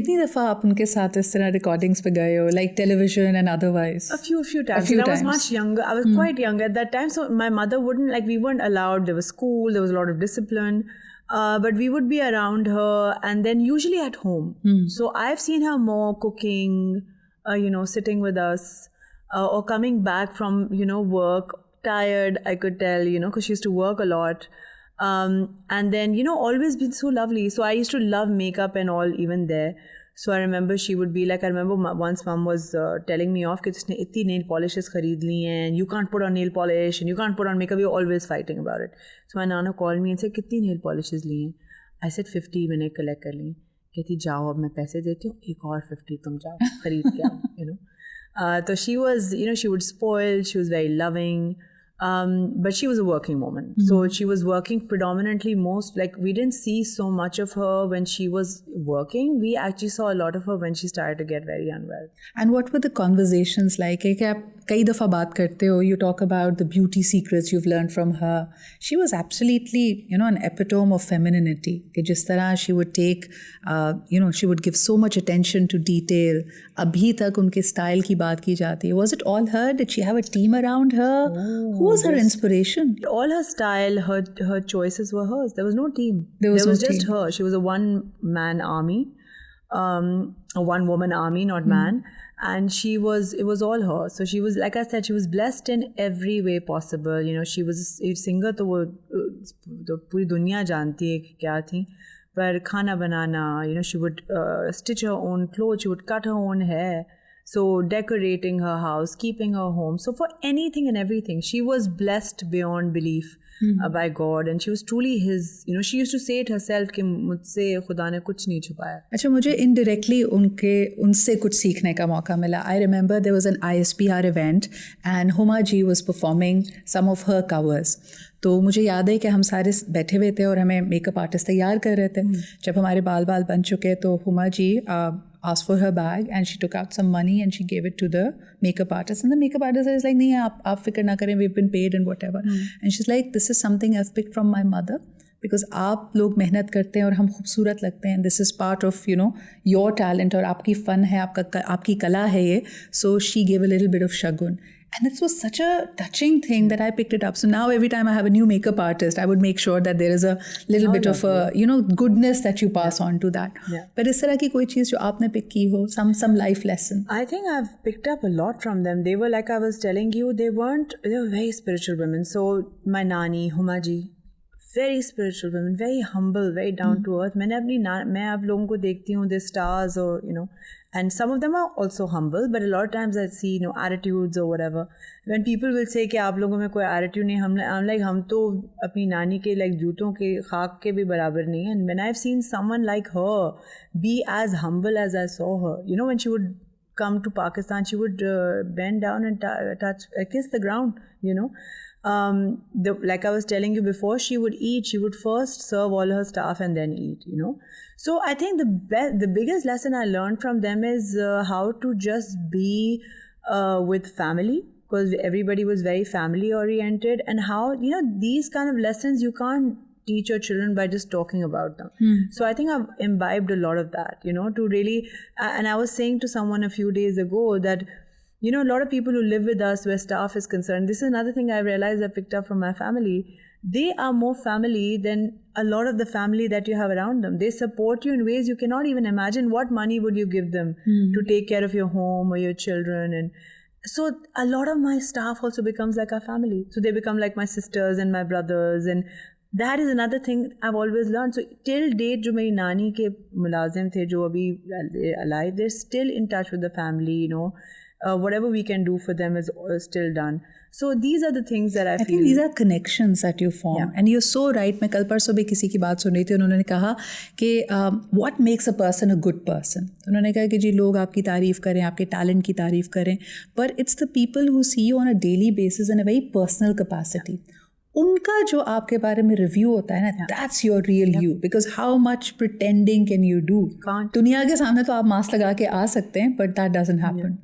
कितनी दफ़ा आप उनके साथ इस तरह रिकॉर्डिंग्स पे गए हो, like television and otherwise? A few times. I was much younger. I was quite young at that time. So my mother wouldn't, like, we weren't allowed. There was school. There was a lot of discipline. But we would be around her, and then usually at home. So I've seen her more cooking, sitting with us, or coming back from, work, tired, I could tell, because she used to work a lot. And then, always been so lovely. So I used to love makeup and all, even there. So I remember she would be like, I remember once mom was telling me off कि उसने इतनी nail polishes खरीद ली हैं, you can't put on nail polish and you can't put on makeup, you're always fighting about it. So my nana called me and said, कितनी nail polishes ली हैं? I said 50 मैंने collect कर ली. कहती जाओ अब मैं पैसे देती हूँ, एक और 50 तुम जाओ खरीद के आओ, So she was, she would spoil, she was very loving. But she was a working woman. So she was working predominantly we didn't see so much of her when she was working. We actually saw a lot of her when she started to get very unwell. And what were the conversations like? कि आप कई दफ़ा बात करते हो, you talk about the beauty secrets you've learned from her. She was absolutely, an epitome of femininity. कि जिस तरह she would take, she would give so much attention to detail. अभी तक उनके style की बात की जाती है. Was it all her? Did she have a team around her? Who was her inspiration? All her style, her choices were hers. There was no team. There was just her. She was a one-man army, a one-woman army, not man. And it was all her. So she was, like I said, she was blessed in every way possible. She was a singer, तो पूरी दुनिया जानती है कि क्या थी. But खाना बनाना, she would stitch her own clothes, she would cut her own hair. So decorating her house, keeping her home. So for anything and everything, she was blessed beyond belief by God. And she was truly his, she used to say it herself कि मुझसे खुदा ने कुछ नहीं छुपाया. अच्छा, मुझे indirectly उनसे कुछ सीखने का मौका मिला. I remember there was an ISPR event and Huma ji was performing some of her covers. तो मुझे याद है कि हम सारे बैठे हुए थे और हमें मेकअप आर्टिस्ट तैयार कर रहे थे. जब हमारे बाल बन चुके तो Huma ji asked for her bag and she took out some money and she gave it to the makeup artist, and the makeup artist is like, नहीं आप फिक्र ना करें, we've been paid and whatever. And she's like, this is something I've picked from my mother because आप लोग मेहनत करते हैं और हम खूबसूरत लगते हैं. This is part of your talent और आपकी फन है, आपकी कला है ये. So she gave a little bit of shagun. And this was such a touching thing that I picked it up. So now every time I have a new makeup artist, I would make sure that there is a little bit of a, goodness that you pass on to that. Yeah. But is there कोई चीज़ जो आपने pick की हो, some life lesson? I think I've picked up a lot from them. They were, like I was telling you, they were very spiritual women. So my nani, Huma ji, very spiritual women, very humble, very down to earth. मैं अब लोगों को देखती हूँ, the stars or, and some of them are also humble, but a lot of times I see, attitudes or whatever. When people will say कि आप लोगों में कोई attitude नहीं, I'm like, हम तो अपनी नानी के like जूतों के खाक के भी बराबर नहीं. And when I've seen someone like her be as humble as I saw her, when she would come to Pakistan, she would bend down and kiss the ground, like I was telling you before, she would first serve all her staff and then eat, So I think the biggest lesson I learned from them is how to just be with family, because everybody was very family oriented, and how, these kind of lessons you can't teach your children by just talking about them. So I think I've imbibed a lot of that, to really, and I was saying to someone a few days ago that, a lot of people who live with us where staff is concerned, this is another thing I realized I picked up from my family. They are more family than a lot of the family that you have around them. They support you in ways you cannot even imagine. What money would you give them to take care of your home or your children? And so a lot of my staff also becomes like our family. So they become like my sisters and my brothers, and that is another thing I've always learned. So till date, जो मेरी नानी के मुलाजिम थे जो अभी alive, they're still in touch with the family, whatever we can do for them is still done. So these are the things that I feel. I think these are connections that you form. Yeah. And you're so right. मैं कल परसों भी किसी की बात सुन रही थी, उन्होंने कहा कि what makes a person a good person? उन्होंने कहा कि जी लोग आपकी तारीफ़ करें, आपके टैलेंट की तारीफ़ करें, but it's the people who see you on a daily basis in a very personal capacity. उनका जो आपके बारे में रिव्यू होता है ना, that's your real you, because how much pretending can you do? दुनिया के सामने तो आप मास्क लगा के आ सकते हैं, but that doesn't happen.